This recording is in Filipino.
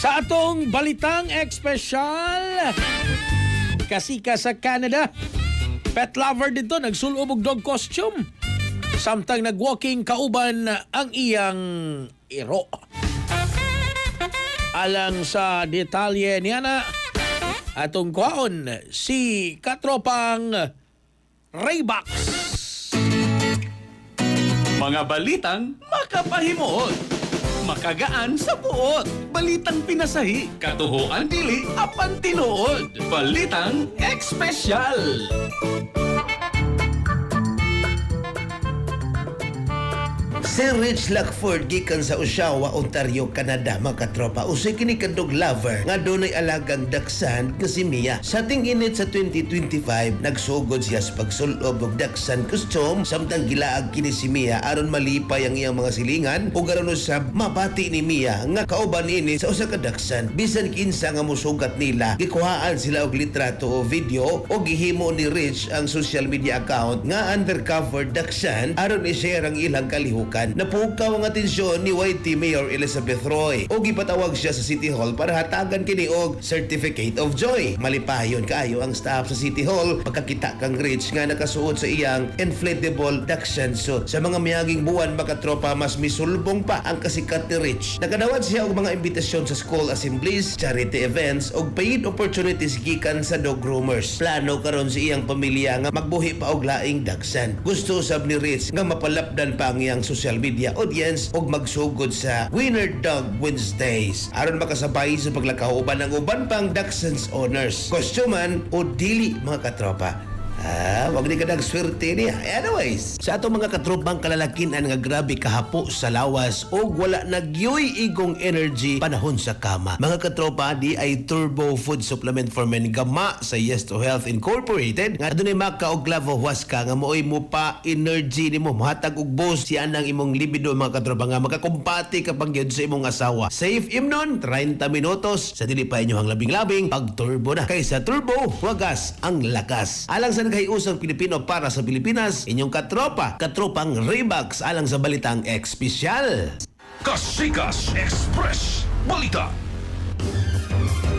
Sa atong balitang espesyal, kasika sa Canada, pet lover dito nagsulob og dog costume. Samtang nagwalking kauban ang iyang iro. Alang sa detalye niya na atong kwaon si katropang Raybox. Mga balitang makapahimuot, makagaan sa buot, balitang pinasahi, katuhuan dili, apan tinuod, balitang espesyal. Si Rich Lackford gikan sa Oshawa, Ontario, Canada, mga katropa. Usoy kini kadog lover nga dunay alagang daksan nga si Mia. Sa ting init sa 2025, nagsugod siya sa pagsulob og daksan costume samtang gilaag kini si Mia aron malipay ang iyang mga silingan ug aron usab mabati ni Mia nga kauban ini sa usa ka daksan. Bisan kinsa nga mosugat nila, gikuhaan sila og litrato o video o gihimo ni Rich ang social media account nga undercover daksan aron i-share ang ilang kalihukan. Napukaw ang atensyon ni YT Mayor Elizabeth Roy o gipatawag siya sa City Hall para hatagan kini og Certificate of Joy. Malipayon kaayo ang staff sa City Hall pagkakita kang Rich nga nakasuot sa iyang inflatable Dachshund suit. Sa mga miyaging buwan makatropa, mas misulbong pa ang kasikat ni Rich. Nakadawat siya og mga imbitasyon sa school assemblies, charity events og paid opportunities gikan sa dog groomers. Plano karon sa iyang pamilya nga magbuhi pa og laing Dachshund. Gusto usab ni Rich nga mapalapdan pa ang iyang social media audience og magsugod sa Winner Dog Wednesdays aron makasabay sa paglakaw uban ng uban pang Dachshund owners. Kostuman o dili, mga katropa. Wag ni ka nagswerte niya. Anyways, sa ato mga katropang kalalakinan nga grabe kahapo sa lawas o wala nagyoy igong energy panahon sa kama. Mga katropa, di ay Turbo Food Supplement for Men gama sa Yes to Health Incorporated nga dunay maka og Glavo Huasca nga mooy mo pa energy nimo mohatag og boost si anang imong libido, mga katropa, nga makakumpati kapag yun sa imong asawa. Safe imnon 30 minutos sa dili pa inyo ang labing-labing pag turbo na. Kaysa turbo, wagas ang lakas. Alang sa naghiusang Pilipino para sa Pilipinas, inyong katropang Raybox alang sa balitang espesyal. Kasikas Express Balita.